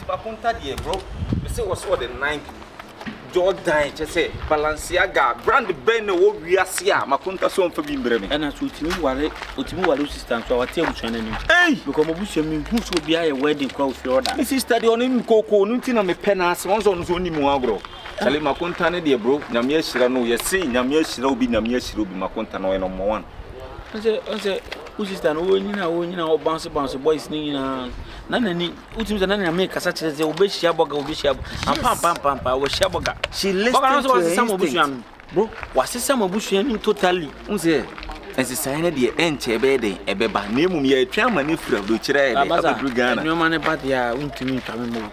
Makunta de bro. Me say was the 9th. Jordan just say Balenciaga brand ben wo wiase a makunta so mfa bi mbreme. Ena so utimi wale sister so awate abusuan ani. Because mabusuan mi hu so bia ye wedding kwa ofi order. Me sister de oni koko no nti na me pe na ase won so no so ni mu agro. Sale makunta ne de bro, nyame ahira no ye say nyame ahira obi makunta no no mo one. Onse sister no wonyina o bounce boys ni nyina na nani utimi na na make kasa kire ze obehia boga ampa wo hia boga she listens to her instinct bro wasesa mabusuan ni totally unse ensisan ne de enche be den ebeba na emum ye atwa mane fura do kire de abadru Ghana nyoma ne bad ya untimi ntwame mo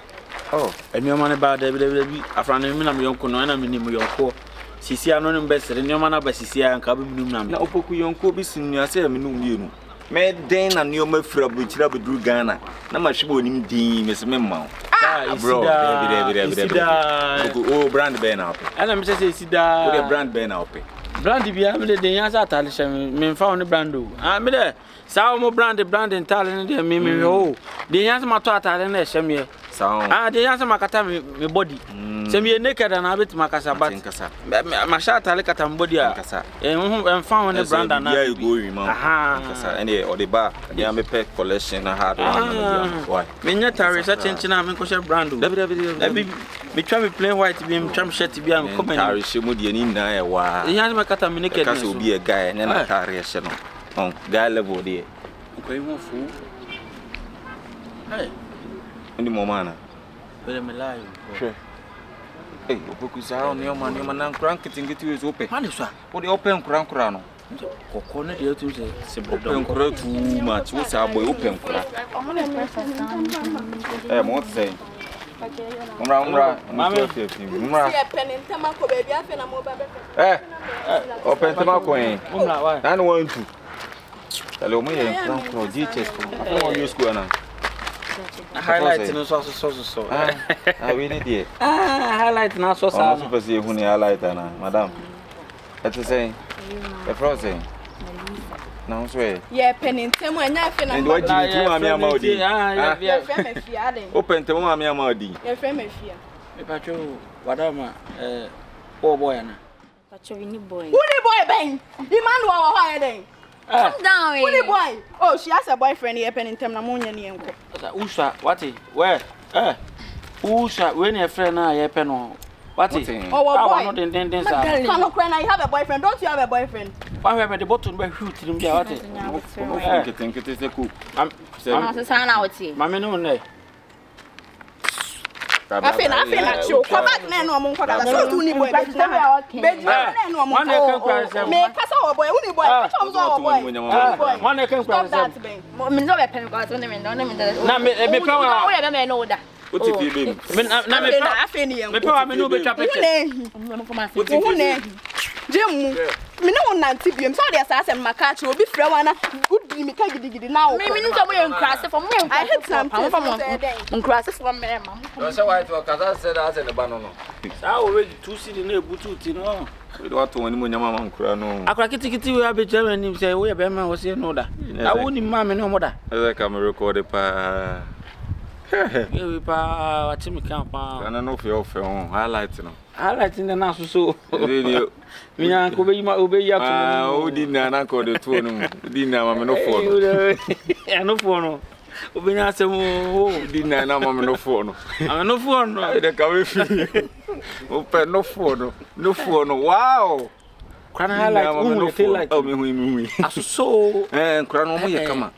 oh nyoma ne bad bi afrana mi na me yonko no na me ni mo yonko sisi ano ne mbesere nyoma na ba sisi an ka bibinum na me na opoku yonko bi sinu ase me no mienu me den na nyoma fura do kire abadru Ghana na ma hwebo onim din me se me ma bro oh brand be na ope ana me se isida o brand be na ope brand bia me de yan sa tale hye me mfa won brand o me de sa mo brand tale ne de me o de yan sa mato atale na hye me sa de yan sa makata me body se me naked na bit makasa bat ma sha atale kata me body a mfa won brand na ya go wi ma kasa ene o de ba ya me pe collection na hard one why me nya tare sa chenchina me ko brand o me twa me plain white bi me twa me shirt bi am come tare she mo de ni na e wa yan sa makata me naked kasa obi e guy na tare hye no on guy level de ko mo fu hey ndi mo mana bele me lie sure eh opoku sa on yo man na nkran kitingiti we open mane so o de open nkran no koko ne de tu se open nkran tu ma ti wo sa boy open nkran mo say Umra penentama ko baby afa na mo ba be open tema ko en umra wa na no want to tale o mo ye nkran GHS ko afa mo use school na highlight no so we need it highlight na so sa no pese hu ni highlight na madam ete say e frozen na so e ye penentama anya afa na mo ba ji tu ma mi ama odi ye fe me fia den open tema ma mi ama odi ye fe me fia me pacho wadama oh boy na pacho ni boy who the boy ben Emmanuel wa ha den calm down who the boy oh she has a boyfriend ye penentama na mo nya ni enko usha wati where usha when your friend na ye pe no wati oh boy no den sa no cry na you have a boyfriend don't you have a boyfriend why we the bottle be shoot nim dia wati kete se ku am sa na wati mame no ne afi na cho kwa back na no mo kwa da so tu ni boy be na no mo me kasa wo boy uni boy chom zo wo boy one can cross me no be pen kwa so ne me no na me pa wa o ya be no da o ti fi be na me pa afi ni me pa wa me no be twa picture wo ne jemu me no nanti biem so de asa asem makachi obi frɛ wana udi mi ka gidigidi na wo me ni so mo ye nkrase for me I hate something from nkrase for me ma no say why to kasa say that say the ba no sa already 2 city na ebutu ti no we do ato woni mo nyama ma nkura no akura kitikiti we abejama nim say we be ma wo say no da awu ni ma me no mo da e ka me record pa we pa wati mi kan pa kana no fe ofe on highlight no highlight in the na so video mi na ko be ma obe ya to o di na na ko de to no di na ma me no fo no no fo no obe na se mo di na na ma me no fo no no fo no e de ka we fi o pe no fo no wow kana highlight o feel like o me hu aso nkra no mo ye kama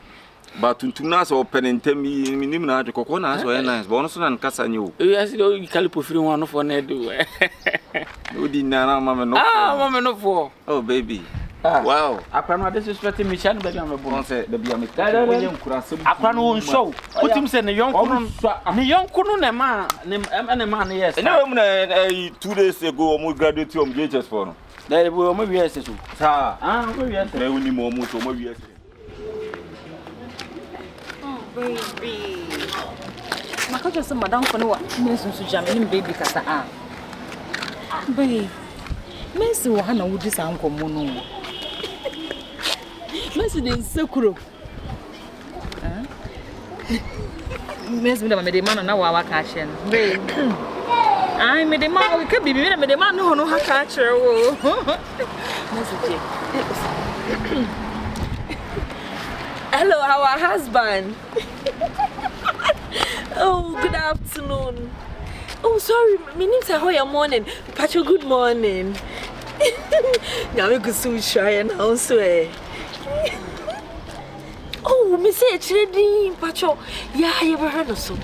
ba tuntum na so penentem nim na adwe kokko na so nice ba ono so na nkasa nye o yes do kalipo free one for na do o di na na mama no mama no for oh baby wow akwa no disrespect me chan baby am bo say da bia me onye nkurasem akwa no won show utim say ne yonko no na ma ne yes ene we na 2 days ago o mo graduate from GHS for no da le bo mo wies so sa mo wies na uni mo so mo wies baby maka just madam for no mesu su jam ni baby kasa baby mesu wa na wudi sa nkomo no mesu den sekuro Miss me the man na wa catch no. I me the man we can be me the man no catch o. Hello, our husband. Oh, good afternoon. Oh, sorry, my name's Ahoya morning. Pacho, good morning. Now we go so shy and also. Oh, me say trading, Pacho. Yeah, you ever heard of so?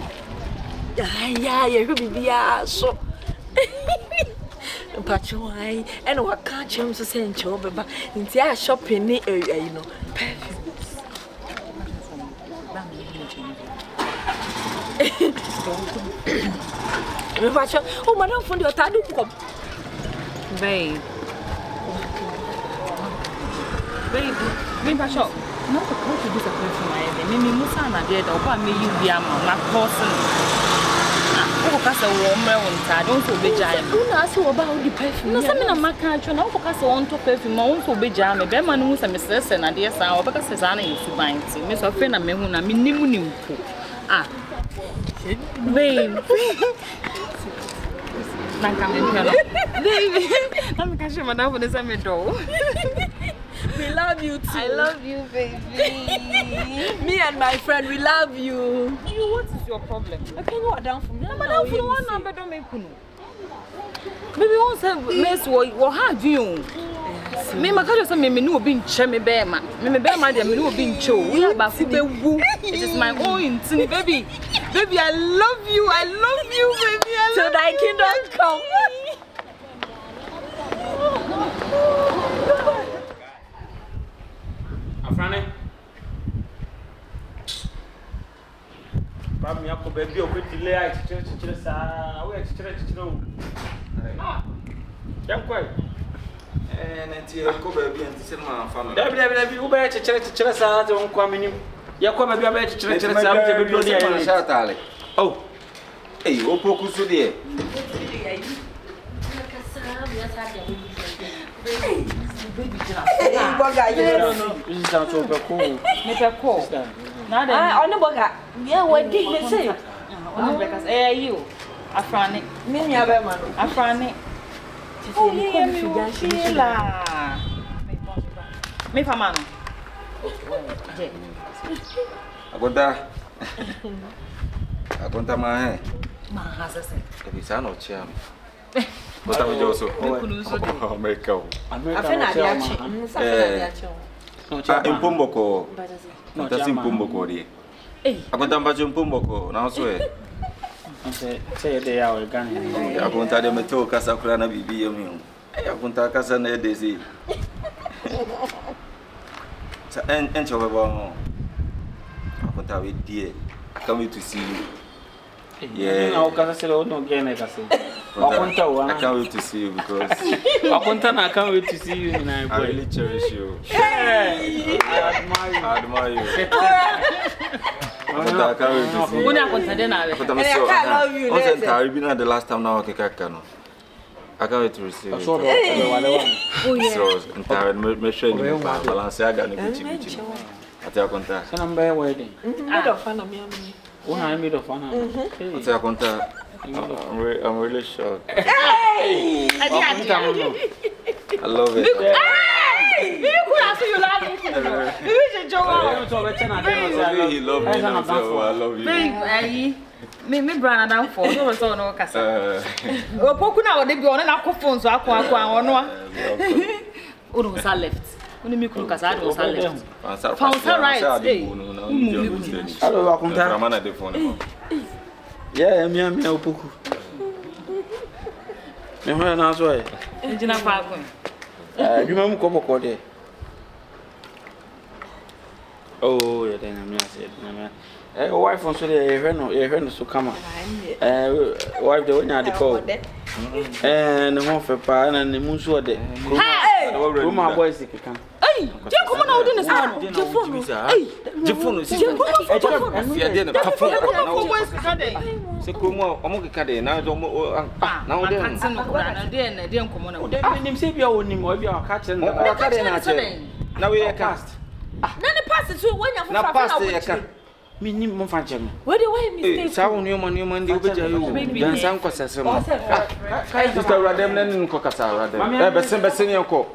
Yeah, you heard me so. Pacho, and what can't you say in Choba? Into our shopping area, you know. Oh, madam, from your tadu come. Babe, me Pacho. No, the coach is a person. Me Musa na dead. Opa me you be a man, person. Oh, Casa warmer on time. Don't so be jam. Who ask you about the perfume? No, some in a macancho. No, Casa on top perfume. Won't so be jam. A bear man who's a mistress and a dear sour because Susanna is to bind. Miss of friend and me who na minimum. Ah, babe. I'm catching my for the same door. We love you too. I love you, baby. Me and my friend, we love you. What is your problem? Okay, you are down for me. I'm down for one number, don't make you. Baby, won't say, Miss, what have you? Me, my cousin said, me no being chemi bear man. Me bear man, me no being cho. We are back to the woo. It is my own thing, baby. Baby, I love you, baby. So thy kingdom come. Afrani. Baby, I could be a bit delay. Church, ah, young quite. And until I go baby and see my family. Debbie, you better church, don't come in. You come and be a better church, oh, hey, Opoku Sudie. Yeah, what did you say? Because you, Afrani, Afrani. Oh, me for man. I got my hair. If it's an old charm. But I'm also America. In Pumboko. That's in Pumboko. I got them in Pumboko. Now, swear. Say they are again. I won't tell them to Casacrana be a meal. I won't tell Casana Daisy. And so, I won't tell it, dear. Coming to see you. Yeah, no, because I said, oh, no, again, I can't wait to see you because I can't wait to see you. And I really cherish you. I admire you. I can't wait to see you. I love you. The last time now, I can't wait to receive you. So, make sure you balance. I got to I tell contact. So, I'm very wedding. Oh, I made a fun. I'm really shocked. Hey! I love it. Hey! You could ask you love me. You should joke. He loved me. I love you. Me brother down for no so no kasa. Opoku na wo dey be on na phone so akwa ono. Odo sa left. Oni mi kuru kasa ado sa left. Fansa right. Hello, akunta. Ramana the phone. Yeah, me Opoku. Me ho na so e. Engineer Falcon. You mam ko boko there. Oh, yeah, then I said, wife on so the so come on. Wife the one at the call. And the one for pa and the moon so the GRUMA boys they can. Hey, come on out in the sun. The phone is so GRUMA omo kade na do now then come on. Dem say be on him or be catch na now we cast. None pass it to when you're na pass the Mini mo fa che me. What do I mistake? Sa won yo man ndi obeja yo. Dan san ko sese mo. Sister Radem na nko kasa Radem. Besen yanko.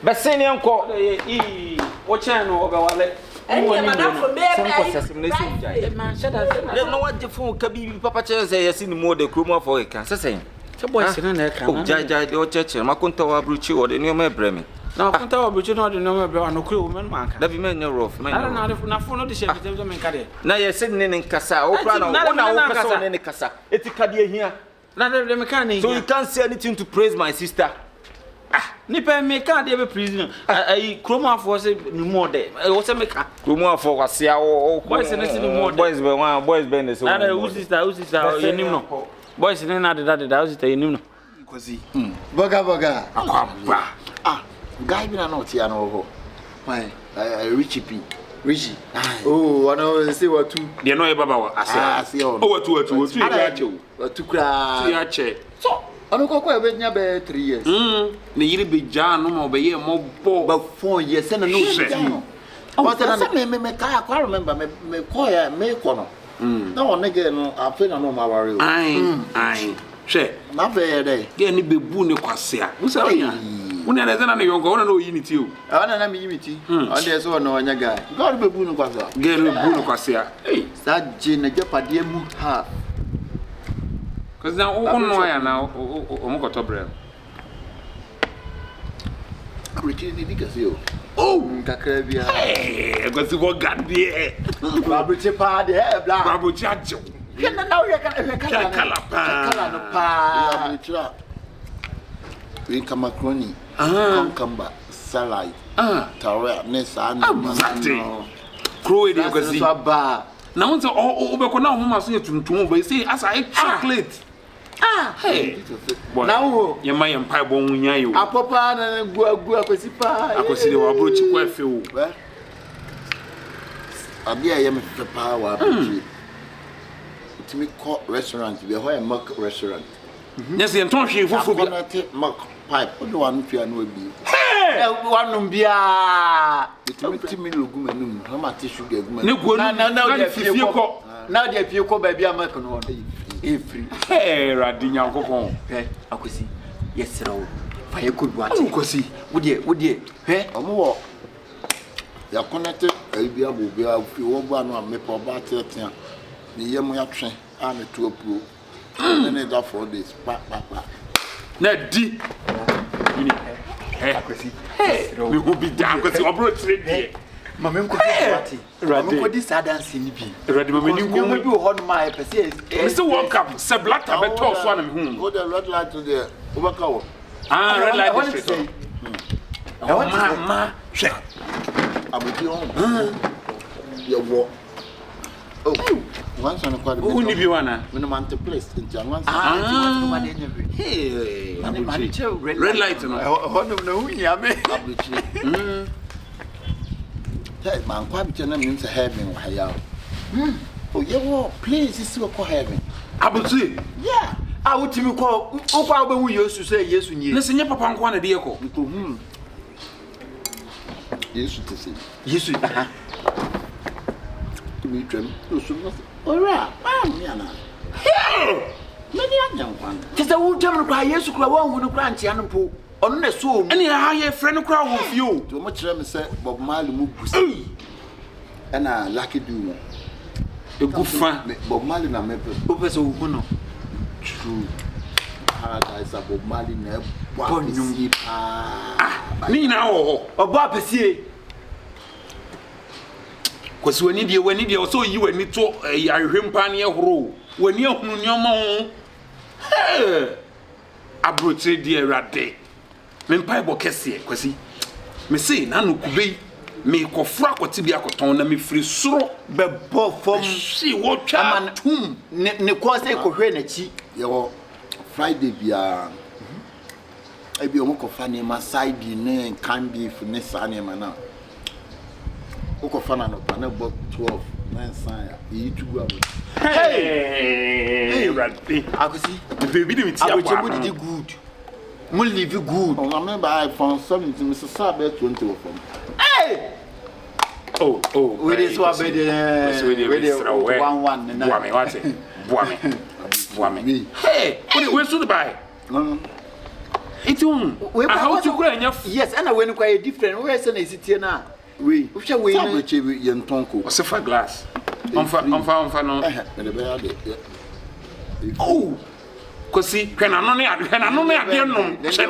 Besen yanko. O chen no oga wale. No what the phone kabi papa che say yes ni mo de kroma for ka sese. Se boy se na ka. Oh jai de o cheche makonta wa bruchi o de ni o me bremi. Na konta wa bruchi no de no me bre no kro men man ka. Da bi men rough men. Na phone no de share be men ka de. Na yes ni nkasa o kra na o person ni nkasa. Eti ka de hia. Na de me ka ni. So you can't say anything to praise my sister. Ni pe me ka de be prison. Ai kroma for say ni mo de. O se me ka. Kroma for kwase o boys na si ni mo de. Boys be one boys be na so. Na u sister you nim no. Boys ni na de da u sister you nim no. Kosi. Boga. Akwaba. Guy bi na not here no ho. Why? Richie P. Richie. Oh, I know say what two. They know baba wa ase. Oh, what ya che o. What two kra. Tu ya che. So, ano ko e be nya be 3 years. Ne yiri be ja no ma be ye mo bo. Ba 4 years na no shit. What na me ka I remember me ko ya me ko no. Na one nigga no afi na no ma ware o. Ai. She. Na be dey. Ge ni be bu ne kwase a. Wo say onya. Wo ne na na yonko wo na no yi ni ti o. Na me yimiti. On dey so no onya guy. God be bu no kwase. Ge ni bu ne kwase a. Hey. Sa je na japade mu ha. Cause now no ya na o mo ko to bre. Richie ni dikase o. Oh, kakra bia. Eh, cause wo gad there. Babuche pa de bla. Babuche ajo. Na we kala no pa. Babuche. We kamakroni. Cucumber, salad. Tawel, nesa no. Crow dey go see. Na won say o be ko na o ma so yetuntum bo say as I chocolate. Hey. Now, you may empire bon nya yo. Apapa na gu akosi pa. Akosi de wa bro chi kwa fe o. Abi aye me pa wa abrochi. Utimi call restaurant be ho e mock restaurant. Yes, you don't share fufu bi. Mock pipe. O do wan tua no abi. Hey! Wanum bia. Utimi logu manum. How much sugar gu manum. Ne go na de fie ko. Na de fie ko ba bia make no free. Hey, Radinya kokon. Hey, akosi. Yes, sir. Fire could watch. Akosi. Would ye? Hey, omo. Ya connected bia bo bia fi wo ba no me pa ba tetea. Ni yem ya twen a me to apuro. And then that 4 days. Pa. Na di. Hey, akosi. Hey, we go be down cuz obro trade there. Mama ko party. Mama ko this dance ni bi. Ready mama ni ko. Mama bi ho no my person. Mr. World Cup, se blata be to so na me hu. Go the red light to the Obakawo. Red light district. Ma. She. Abuti on. Your walk. Oh. Once on a quad. Who ni bi wana? Me no man to place in Janwan. Hey. Red light no. Ho no hu ya me. Abuti. Hey, man, quite a name to heaven. Oh, yeah, please, this is what heaven. Abuti. Yeah, I would to call. Oh, we used to say yes when you listen. Your papa want a vehicle. Yes, to say yes. To meet them. All right, Yana. Many young one. Just a wood tell me cry. Yes, you cry one who grant Yanapo. On the soul, any higher friend crowd with you. Too much them say Bob Marley move. And I lucky do. A good fan. Bob Marley na me Professor Uno. True. Paradise Bob Marley na born you. Me now or Bob Pessie. Cause when you also you and me to a rimpania row. When you're on your mom. Hey, I brought you dear rat day. Me pai bo kese kwasi me say na no kube me ko fra ko tibia ko ton na me firi soro be bo fom si wo twa tum ne ko say ko hwe na chi yo Friday bia e bi o mo ko fa ne ma side ne can beef ne sa ne ma na o ko fa na no pa na bo 12 9 san ya e tugu abo hey rati akosi baby de ti abo akosi good mo live good. I remember I found something Mr. Sabe 20 of them. Hey! Oh, with this one, with the 1-1. Boame, what's it? Boame. Hey, where's the buy? It's on. How to go? Yes, and I went quite different. Where's an is it now? We shall we young Tonko. What's a fat glass? On oh, because see, can I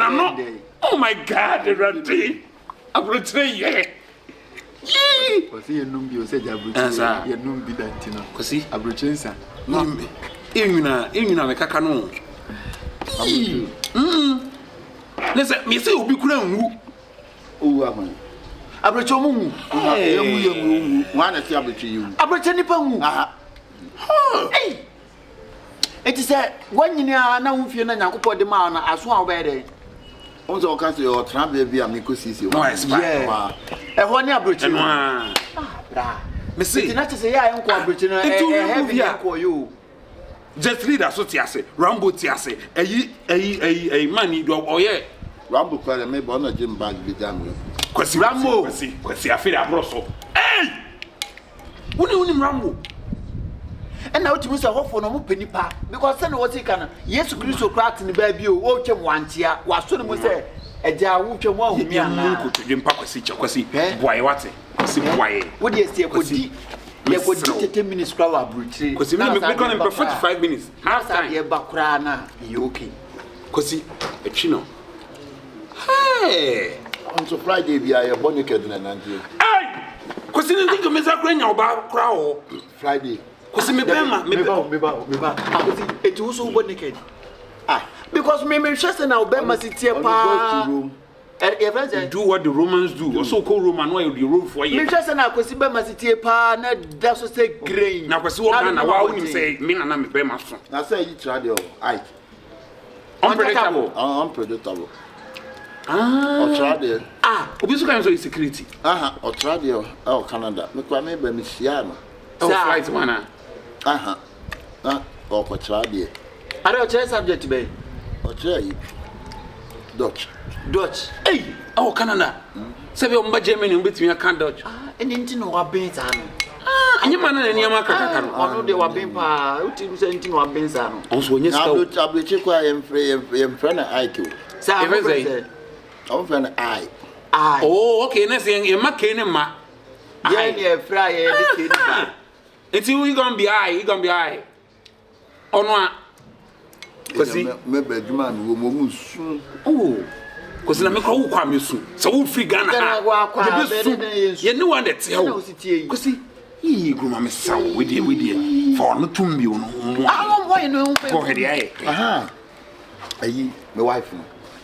not? Oh my God, the Randy. I will tell you. Was he a number said, I will say, you know, be that, you know, because he a bridge. In a cacano. Listen, me say, will be crown. Oh, I brought your moon. One at the to you. I brought any pong. Hey, it is that when you are now feeling a couple of the man as well better. Also, can't your tramp be a Mikosi. No, it's bad. And one year, Britain. Missy, not to say I am quite Britain. I for you. Just read us what you say. Rambo Tiase, a money dog, oh, yeah. Rambo called a maybe on a gym bag be done with. Kwasi Rambo, kwasi afira abroso. Hey! Who knew Rambo? And now to Mr. Hoffo no penny pa because then what he can. Yes, Christo cracked in the baby, watch him one tear, was soon was say, a jar which a one me and could drink Pakwasi, Kwasi, why what? Why? What do you say? Kwasi, you would take 10 minutes crowd brutally. Because you make on 45 minutes. Half time, your backrana, you okay? Kwasi, a chino. Hey! On so Friday, we are a bonnet and Nancy. Hey! Because you think of Mr. Green about crowd Friday. Because me it was so bonnet. Ah, because me just an Alabama city room. Do what the Romans do, or so called Roman while the roof for you. Just an Alabama city pa, that's what say grain. Now, because what I wouldn't say, me and I'm a master. I say you tried your eye. Unpredictable. Australia. Obi so kan so security. Australia or Canada. Me kwa me be me Siano. Oh, flight one. Or Australia. Are you subject be? Australia. Dutch. Hey, oh Canada. Say we mba Germany between can Dutch. And nti no wa ben sa no. Anyi man na niam akaka no. Ono de wa ben pa. Uti say nti no wa ben sa no. Onso onye ska. Na do tablet kwa yem friend IQ. Say I'm friend I. Oh, okay. Next thing you make any ma. Yeah, fry it. It's you gonna be I. You gonna be I. Oh no. Cause me bedroom wo mo sun. Oh. Cause na me kwa wo kwa me sun. So wo free Ghana. You know what that tell. Cause he gruma me saw with you. For no tumbi no. Ah, boy no. Go ahead. Aha. Ayi, my wife.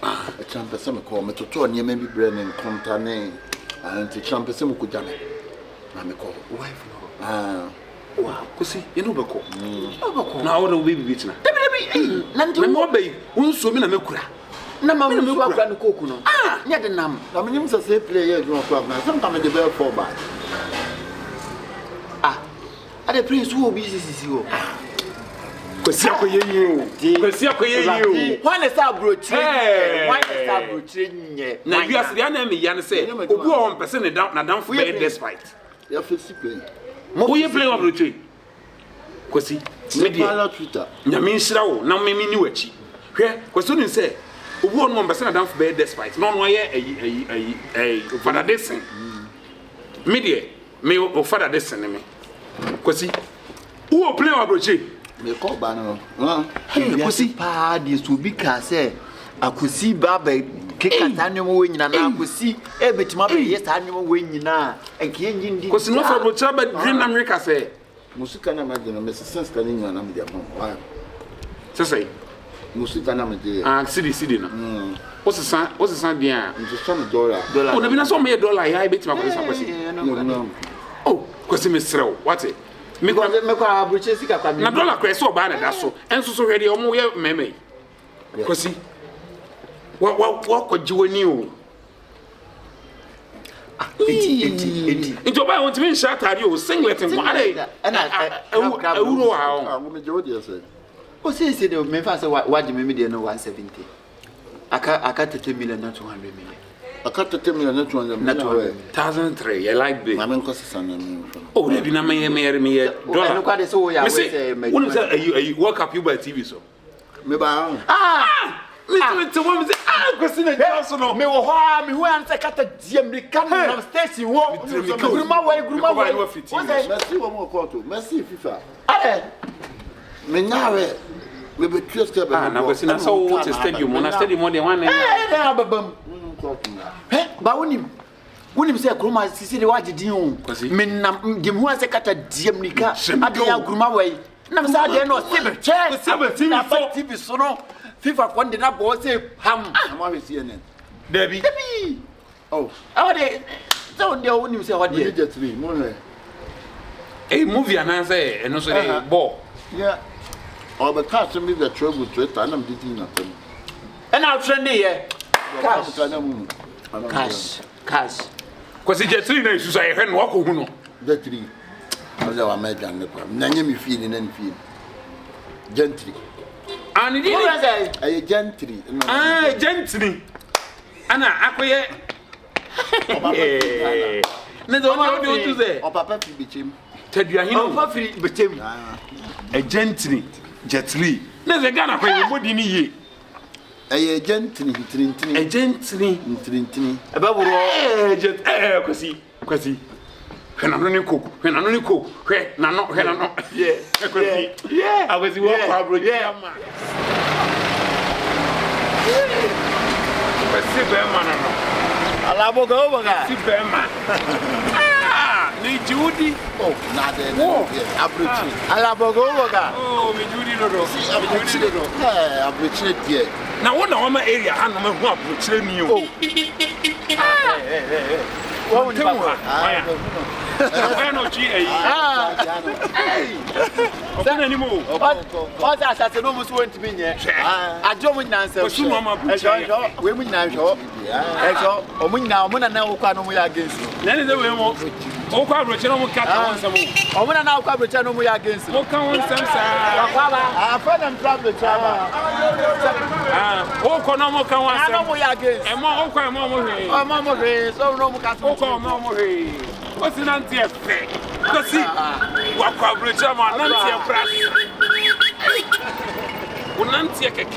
A champ some call me to turn near maybe brain and contane and to champ some could jam. I may call wife. Wow, Cosy, you know, Bako. Now, what will be beaten? Nandy more bay, won't swim in a milk. No, mamma, no grand cocoa. Near the num. I mean, you say play a club now. Sometimes the bell for by. At the prince who will be you. Kwasi akoye you. Why is that brochure? Why is that brochure? Na you as the enemy yan say, obi o person na down for despite. You fit play. Who you play brochure? Kwasi, media Twitter. Na me nhira wo, na me ni wachi. Hwe, kwasi no say, obi o person na down for despite. No no ye Father Desen. Media, me o Father Desen me. Kwasi, who play brochure? Me call banner. Kusi pa this to be can say akusi baba keka tanyum we nyina na akusi e betima be yes tanyum we nyina enke engin di kusi no for bocha ba dream America say musika na magino me sense kan nyina na me dia pon why say musika na me dia city na what's the san dia $1 oh na bi na so me $1 ya betima ko say no oh kusi me srew what it me kwa abroche sika kwa na dollar kwa so ba na da so enso so hwede o mo ye meme kwasi wa kwa jiwani o enti oba won timi nsha tare o singlet nko ade na euro ha o me jodi ase o se de me fa se wa de me de no 170 aka 30 million na 200 million AKATA tell me not 1,003. I like big. I mean, cause I'm Oh, they didn't me dollar. Look at this. Oh, yeah. When you walk up, you buy TV so. me ba. Mr. Woman say, Christina Johnson. Me wo ha me hu anse kata diem de kan na station wo gruma way Merci wo mo koto. Merci FIFA. Me nyawe me be tueske be. Na Christina so what stadium na stadium de one. Na babam. Ba wonim say gruma sisi de waje din o. Me nam de hu anse kata diem nika ade ya gruma way. Na me say ade no sebe. TV so no. FIFA kwande na bo say ham. Am we CNN. Debbie. Oh. Awade so de wonim say what We dey. get three. Mo no. A movie and say and also the ball. Yeah. Oh, but catch me the trouble to it and I'm didn't nothing. And I'll trend here. Cash. Cash. Because it's just 3 days to say, I walk home. The three. I was our major. Name me feeling and feel. Gentry. And it is a gentry. Gently. Anna, I no, don't do that. Oh, Papa, be chim. Tell you, Papa free betem. A gently, jetly. There's a gun of a body knee. A gently, A gently, About jet air, Quasi. When I'm running cook, when I'm running cook, when I'm not, yeah, I was the one for yeah. Alabo go over ga. Ni Judy. Oh, not there. Abruchi. Alabo go over ga. Oh, me Judy no. See, Abruchi here. Now what our area and I'm going to train you. What would you want? I know G. Okay, anymore. What I said no must want to be here. I don't want answer. We will now show. Oh, we now can we against you. Then is the way more. Oh, quite rich and cat. Oh, when I now come return we against you. Oh, come on, some I found them trouble. Oh, Conamo can I know we against. And more, oh, Mamma, so no cat. What's an anti effect? Let's see. What coverage am I? Nancy a brass. Nancy a cat.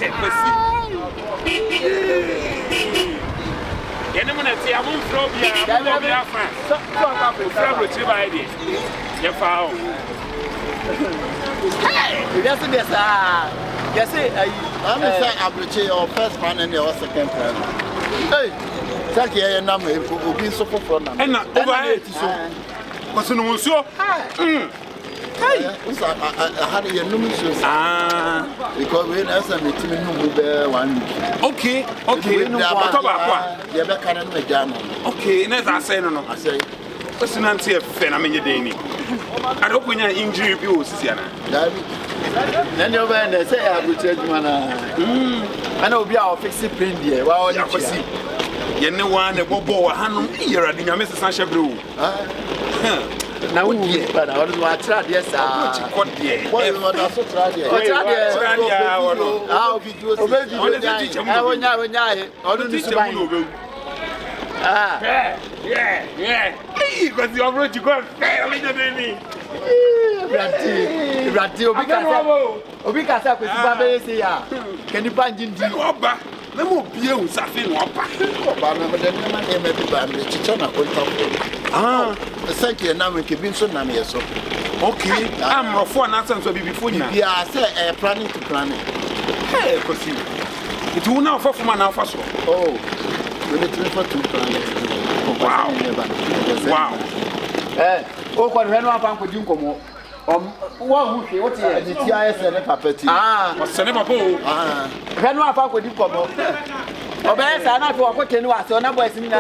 Anyone at the Amon Frobia, France. Fabric idea. Your foul. Yes, yes, I'm saying Abruchi or first man and your second plan. Hey, thank you, and I'm being so for them. And not over it. What's in the monsieur? I had a numerous because when I said it to me, one. Okay, okay, never I say no. I say, what's an anti phenomenon? I don't when you're injury abuse, Sienna. Then you're going to say, I will tell you, I know we are fixing print here. Well, you see, you know, one that will bow a hand here at the Mrs. Sasha Blue. Now, but I want to try, yes, yeah. Because you're going to go fail in the name. Can you find in the Oba? No more beer with something. Thank you, now we can be so nammy. Okay, I'm a foreign answer to be before you. Yeah, I say planning to plan it. Hey, because it will now for man alpha. Oh, we need to refer to plan it. Wow. Oh, what ran up and could you come on? What is the TIS and a puppet? What's the name of who? Ran up and could you come on? Oh, best I not for what can you ask? So now, boys, in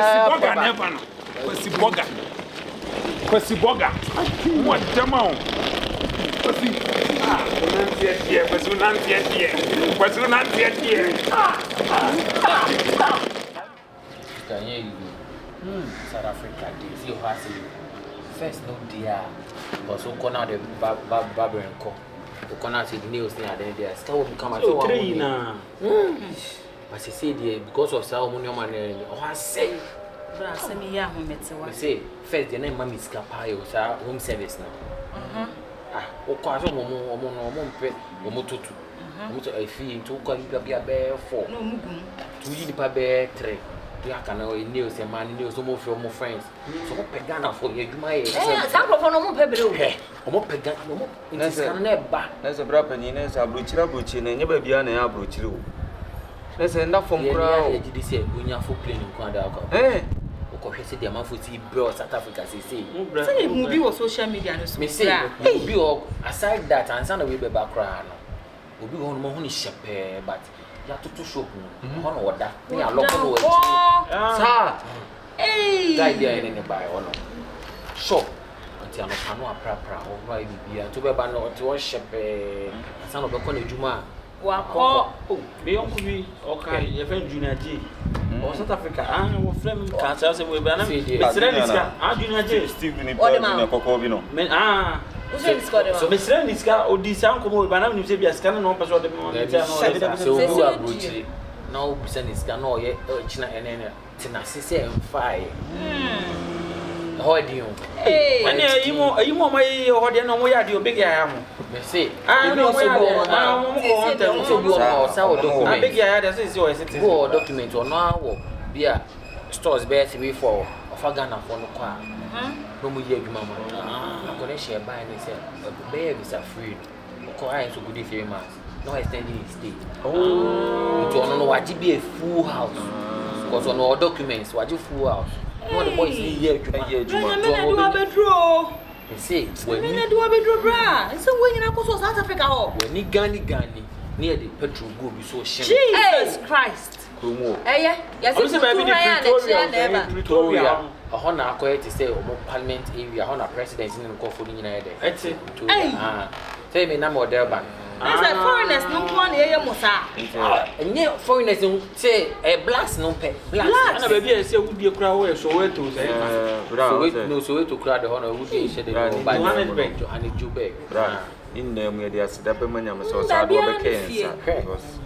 Kwasi boga. What demo? Kwasi. South Africa, they see how first no dear, but so corner the barber and co. The corner said nails near there. Still become a trainer. But she said because of Salmonium and I say Send me here, I say first the name Mammy Scapa was our home service now. O quase o mototo. Moto a fee to call you be a bear 4. No mugum. 2 years per bear 3. You can know in news and man news more for more friends. So what pegana for you my Some of no more pebble. O mo pegana no mo. It's never. There's a brapiness, a bruchin, and never be an abruchiru. Let's end up from crowd. Did say when you're for playing in Quanda? Eh? Because said the amount for see bro South Africa say movie or social media me say movie aside that and sound away background obi won mo huni shepe but ya to shop no hono oda me a local no sir guy there in buy ono shop until no pano aprapra o right bibia to be ba no to shepe sound of ko na ejuma Wako, be on be okay, your friend Junior G. Or South Africa, and our friend cancer say we banana. Junior G, Stephen Cocovino. So Miss Reniska or this uncle with banana, you say, be a scanner on person of the so you are brutal. No, send this can all yet, China and Tenacity and fire. How do you? Hey, you more my audience, no way are you big I am. Say, I know I beg ya, that is your document or no beer stores bear 3 4 of a Ghana for no car. No more year, mamma. I'm going to share by and say, bear is afraid. Cry so good if you must. No extending his stay. Oh, you don't know what to be a full house. Because on our documents, what you full house. No, the boys here, you say, when you do a bedroom bra, and so when you go to South Africa, when you Gani near the petrol go be so shame. Jesus Christ. Yes, Pretoria. A honor acquired to say, Parliament area, honor president in the Coffee United. Tell me no more there, but foreigners no one here, Mosa. And yet, foreigners say a blast no pay. Black, and baby, I say, would be a crowd, so where to say, no, so to crowd the honor would be said by Johannes Jubek. In them, where they are set up a man, so I will be because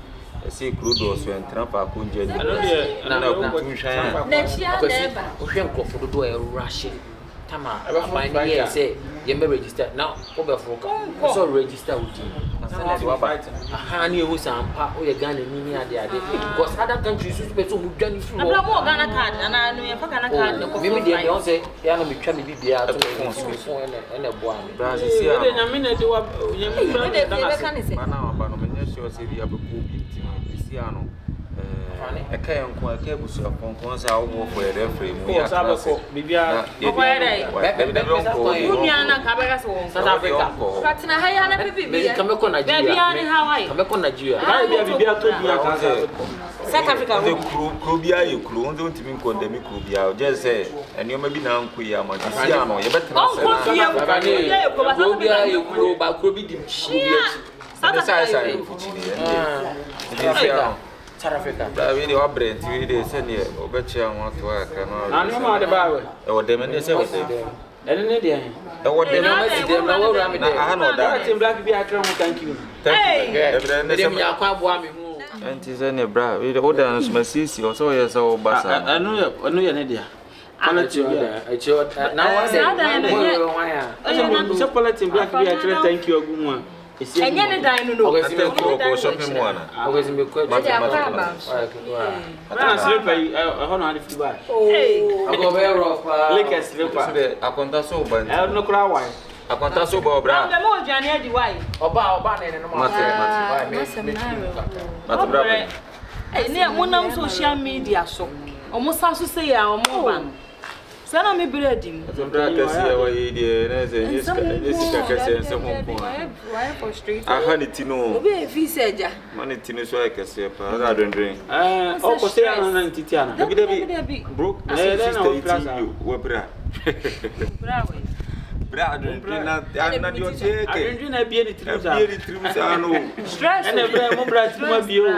I see crude also and Trump are conjured. Next year, never. For the door, rushing. Tama, I hear say, you may register now. Over for so register with you. A honey who's a part or a gun in India, because other countries who pay so much money for Ghana card, and I know you're Ghana card. Maybe they don't say, yeah, I'm trying to be out of the phone and a one. Brazil, I mean, I do a I can't quite cable so once I will for a referee. We are Bibia. South Africa. But in a higher baby, come on Nigeria. Come on Nigeria. South Africa. The Krubia, you clone, don't even condemn Krubia. Just say, and you may be now queer, you better not say, you grow by Krubi. South Africa. Really, what Brent, you did send you, bet you want to work. I know how to buy or them and they say what they do. And then they what they know, I know that black be a trying to thank you. Thank you. And is any bra, we the order and Smasisi or so, yes, or Bassa. I know your idea. Now I say, black be a trying thank you, Guma. And then I know shopping one. I was in the question. I honor if you buy. I go very rough. Like a slipper. I can't so, but I don't know why. I can't so, Bobra. The more Johnny, the why? And then one on social media, so almost as to say our mobile. Sana me breading. I had it to know. If said, Money Tino so I can say, I don't drink. Oh, Costiana, Titiana. Broke, Brad, I'm not your take. I didn't be any true. Stress and a brand to be you.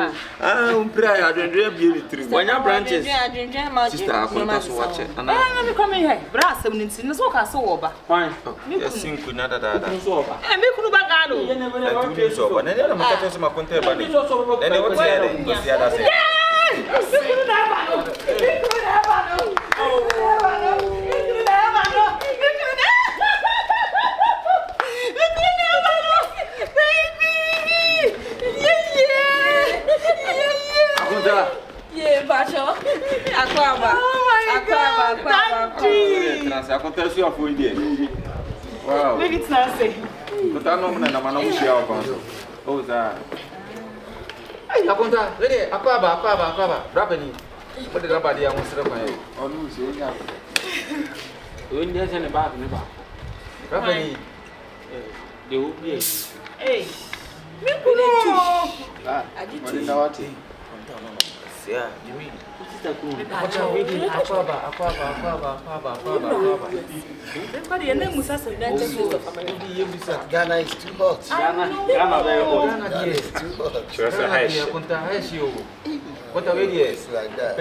I'm proud. I don't be true. When your branches, sister, I want to watch it. And I'm coming here. Brass, I'm in the soca sober. Fine. You think we not that. And make Rubagano. You never know. And then I'm going to my content. And then what's the other? Yeah, Bacho. Aquaba. Wow. Maybe it's not safe. But I know that I'm not sure. Oh, that. Hey, Akonta, ready? Aquaba. Rapping. What did somebody I want to say? Oh, no, see, yeah. When there's any bad never. Rapping. They will be. Hey. I did not. Yeah, you mean? Aquaba. Everybody, your name was as a Ghana is too hot. Ghana very hot. Ghana is too hot. Sure, what are we It's like that.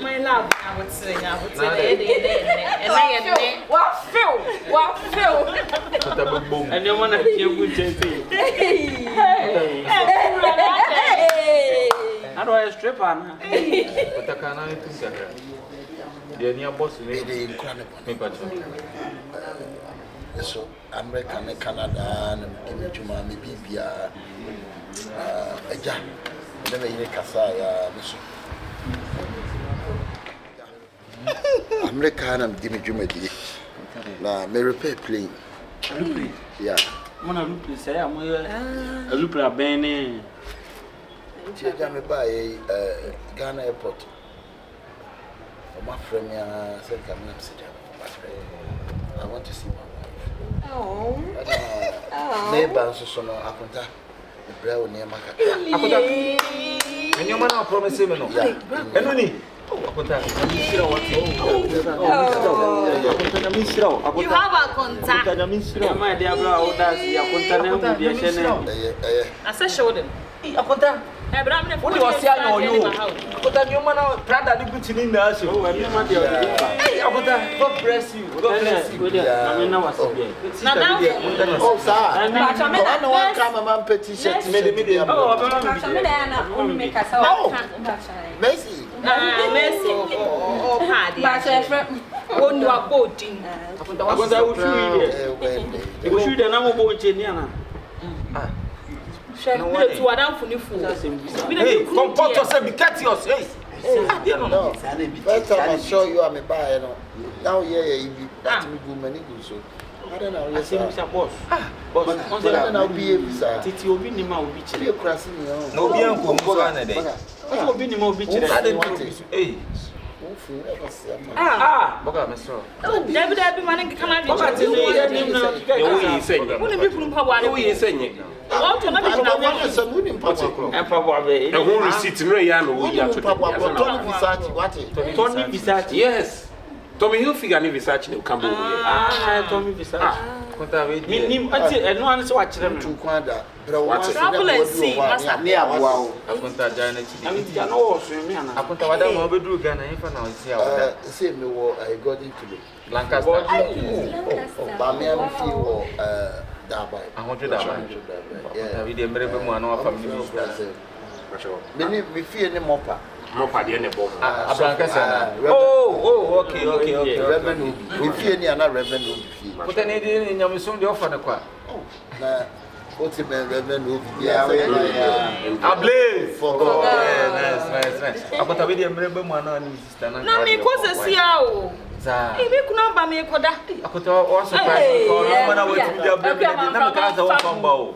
my love. I would say, what And you want to hear good thing. How do I strip on? But I can't think of her. The near boss They so American, Canada, and give me Bibia. Eja. Never in Kasaya, American and give me Jumedi. Now, may repair plane. Yeah. I'm going to say, I'm a loop of Benny. Jammy by Ghana airport. My friend, said, I want to see my wife. Oh. Neighbor, so no, I contact the brown near Maca. and your man promise him. And only. You have a contact. My dear brother, I said, show them. Akonta. What do you say on you? Akonta, your man Prada do good in the house. Oh, and your man. Hey, Akonta, God bless you. God bless you. I mean, I was here. Oh, sir. I know one come man petition. Messi. Messi. Oh, you are boating. I will shoot the number of engineer. Hey, comport yourself, be courteous. Hey, no. First time I saw you, I'm a buyer. Now, yeah, you be that me go many good so. I don't know. Yes, I'm boss. Boss, I'll be a visa. Titi will be in my beach. You're crossing me on. no, be uncle, I will be in my beach. I didn't want it. Hey, Boga, Mr. oh, David, man, can I saying? want to And probably a whole receipt in Rayano. Tony Visage. Yes. Tommy Hilfiger and Visage will come over. Tommy Visage. Meaning, and no one's watching them to Quanda. travel and see. Near wow. I mean, you know, I put a madam over do Ghana if I know. Say me what I got into Lancaster. But me and feel Dabai. 100 yeah, we didn't bring one of our family. Many me fear any mopper. Mopper, the end of Oh, okay. Revenue. We fear any other revenue. But I need in your son the offer the quad. Oh, what's the revenue? Yeah, I blaze for God. Nice. I put a video remember one on his sister. Now, me cause a CIO. If you could not buy me a coda, I could also when I went to the never got the one combo.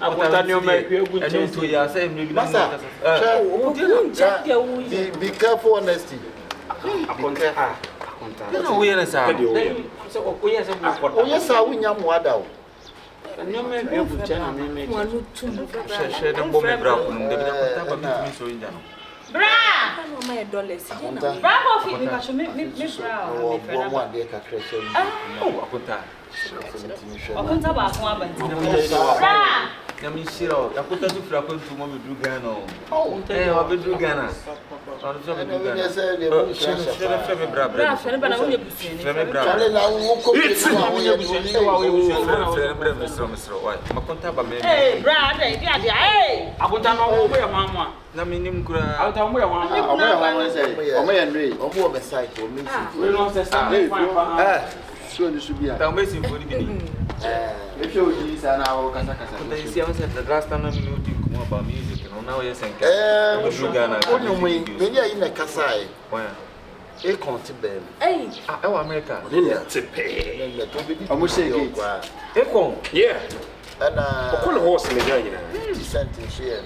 I put a new make you good to your same. Be careful, honesty. No, we are sorry. Oh, yes, I win your mother. and you may be able to tell me. Share the bomb brown. They will not so in them. Bra! Bravo, Philip, I should make me proud. One day, Oh, I put that. Bra! Yami Shiro, I put that to Frappin to Mommy Drugano. Oh, I'll be Drugana. I'm sorry, if you use an hour, the last time I knew about music, and now you're saying, when you're in a Kasai, a continent. Hey, America, to pay. almost say, yeah. And a horse in the sentence here,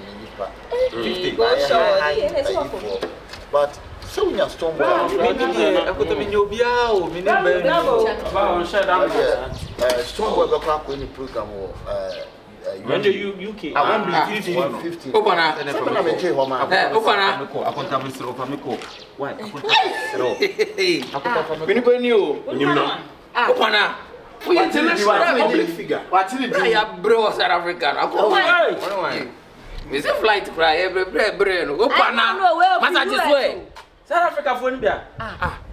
but so we are strong. I put them in your biao, strong work in the program. When do you UK? I want to be 50. Open up. South Africa for India.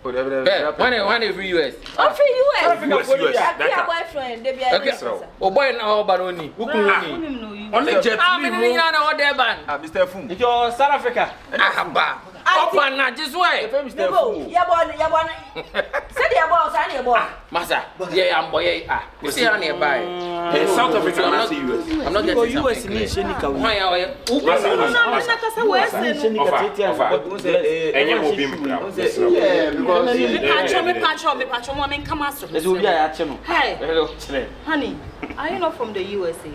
When every US. Oh, free US. South Africa for India. That's your boyfriend. They be Okay. Oh boy, now Baroni. Who can only jet Mr. Fum. It's your South Africa. Open now, just wait. Mr. Fum. Yeah, boy. Say the boss, I need boy. Massa. Yeah, I'm boy. You see how nearby. South Africa, not US. I'm not getting US in Shenika. Why are you? Honey, are you not from the USA?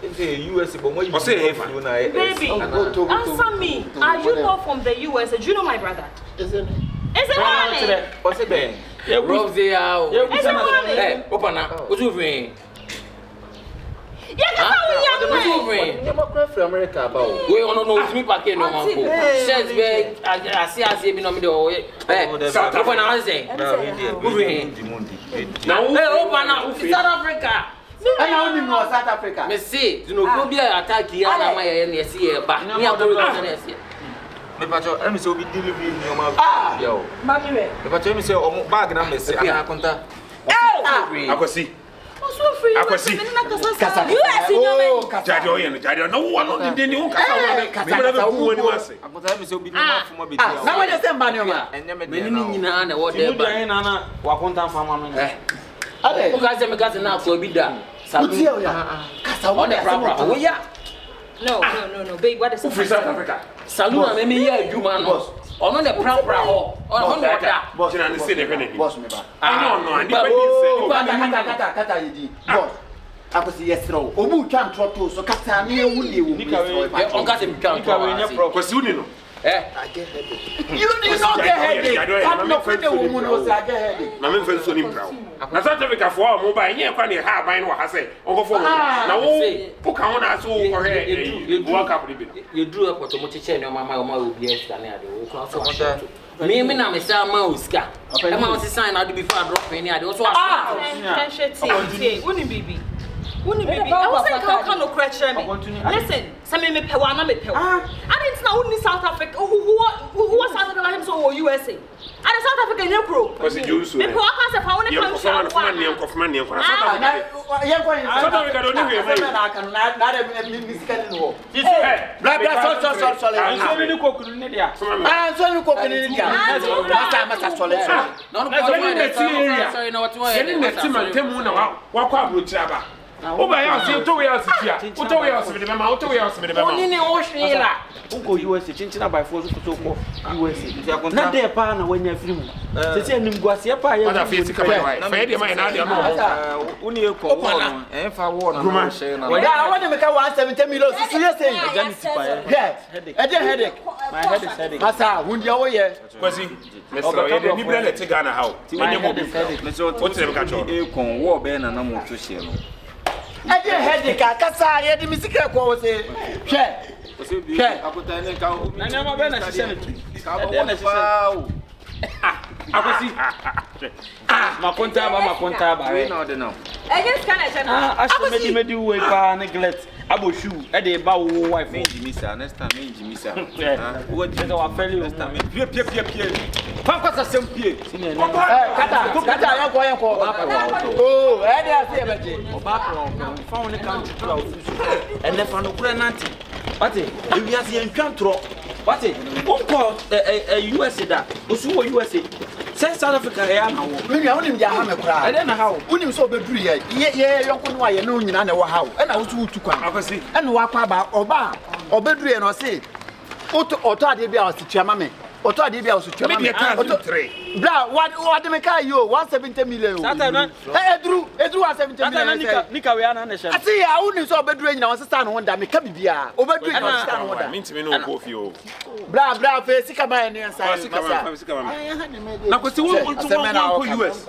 USA, but what you say, baby, answer me. Are you not from the USA? Do you know my brother? Isn't it? What's it then? Rose out. Hey, open up. What's your friend? Yeah, that's how America about. We don't know me back in no man. Says big. I see me no me do. Hey, South Africa say. Now open up South Africa. And I only know South Africa. Me see, you know, go be attack here na my here see here back. Me a go to see. Me pacho, em say obi delivery ni o ma. Yo. Mami we. Me pacho em say o bag na me say ana konta. Akwasi. So free. Akwasi. Kasa. US in your Jadi no one on the new kasa. Me never go anywhere say. Akonta em say obi ni ma fuma be dia. Now when you say Manioma. Enye me Me ni nyina na what there ba. Na wa konta fama me. Ade. O ka say me ka say na ko bi da. Utie o ya. Kasa on the proper. Oh yeah. No. Babe, what is South Africa. Saluna me here adwuma no. Ono the proper ho. Ono no da. Boss na say the penny. Boss me ba. No. And Kata yidi. Boss. Akosi yesro. Obu twa ntroto so kata na ewu ni ewu. On ka say me twa ntroto. Kwasi uni no. I get headache. You did not get headache. I'm not friend of woman who say I get headache. Na me friend so ni proud. Na South Africa for mobile nye kwa ni ha ban wa ha say. Onko for na wo puka wona so wo he. You work up the bit. You drew up to mo cheche ni mama o ma obi eska na ade. Wo kwa so me na me say ma oska. E ma o sign na do before I drop any ade. So can sheti. Woni bibi. Wouldn't be. I was like, how can no question me? Listen, some me pay one, me pay. I didn't know who South Africa. Who was South Africa like him so USA. And South Africa in pro. Because you do so. Me pay one say for one come show. South Africa don't know here. Na musical no. Blah sorry. So we do kokuru ne dia. So you kokuru ne dia. Masa sorry. No sorry no what you. Any next man temu na wa kwa abrochira ba. Oba ya si to we ya si tia. Uto we ya si de mama, uto we ya si de mama. Oni ne o hwela. Unko USA chinchina by force to ko USA. Na dey pa na wanya film. Sese anim guase pa ya. Ada fi sika by. Fa dey man na dey no. Uni e ko wo no. En fa wo no na share na. Yeah, I want to make 170 million. So you say. Headache. My head is headache. Masa, who dia wo ye? Kwasi. Mesro ye dey ni bra let Ghana how. Ti wenye mo bi. What them catch on? E kon wo be na na mo to share no. Headache kasa ye di misika ko wo say. Hwe. Akota ne ka o. Na nyama be na hye ne tu. Ka bo wo fa. Akwasi. Makonta ba. We know the now. Against Canada. I should make you wait for neglect. Abo shoe, e dey ba wo wife Jimmy sir, next time me Jimmy sir. What is our fairly next time? Pie. Pankwa sem pie. Kata, yanko. Oh, e dey say beje. Oba pro, fa won country to our food. And the fan no kura nanti. What e wi ase en twantro. What e wonko USA da. Osu wo USA. Say South Africa e na wo. Me nua wonim dia ha me kura. E dey na how? Wonim so obeduru ye yanko no aye no nyina na wo ha wo. E na wo tu kwan. Akwasi. E na wa kwa ba oba obeduru ye no say. Oto ade bia o se tuama me. Oto ade bia o se tuama me. Bra, what me kai yo 170 million. Edru 170 million. Nika we ana na she. Ati ya wonim so obeduru nyina wo sesa no honda me ka bibia. Obeduru nyina wo sesa no honda. Mintimi no kofi o. Bra fe sika ma ne nsa. Sika ma. Na kwesi wo ntu US.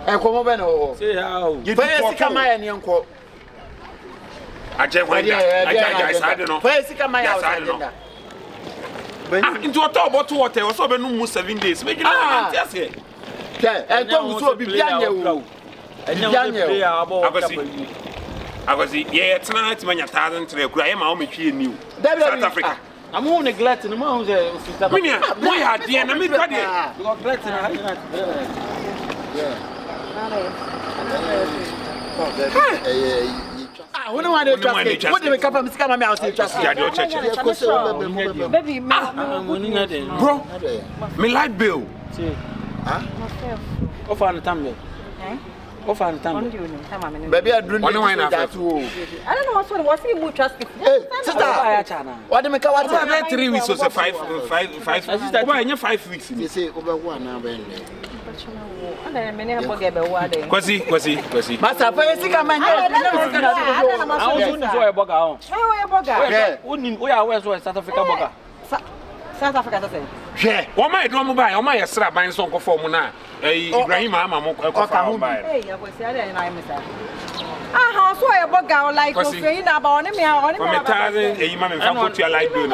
E komo be no. Say how. Fe sika ma ne nko. Aje wenda. Side no. Fe sika ma ya o into a top bottle water was over no 7 days. Make it yes. I don't so be piano. I was yeah, tonight when you're tired to the cry, my own new South Africa. I'm on neglecting the mountains. Boy, had the enemy. When I want to what do we come from scam me out to trust you? Baby, bro, me light bill. Offer the time. Offer the time. Baby, I drink that too. I don't know what's he would trust me. Sister, what do we come out 3 weeks was a 5 weeks. They say over 1 hour. Kwasi. Master, for sika man. I want to enjoy a burger. We are where South Africa burger. South Africa say. Yeah. What my drum buy? My extra buying some for Mona. Ibrahim Amamo buy. Hey, I was there and I miss her. Ah, so I burger like saying about me on from a thousand a man and put your light bill. I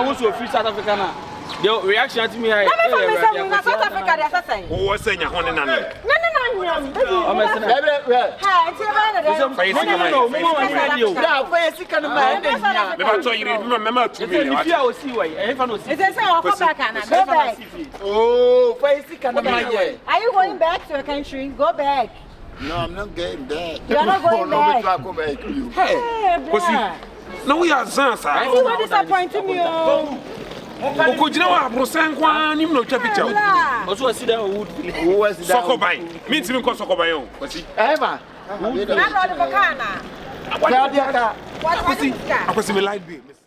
want to free South Africa now. The reaction to me, I South Africa. Who was saying a honey? Are you going back to your country? Go back. No, I'm not going back. You're not going back. Hey, no, we are Zansa. You were disappointing me. Okujina wa brosan kwa nim no twa picture. Oso asi da wood. Who was that? Sokoban. Me ntimi ko Sokoban o. Kwasi. Ema. Na no de bokana. What? Akwasi me light bill.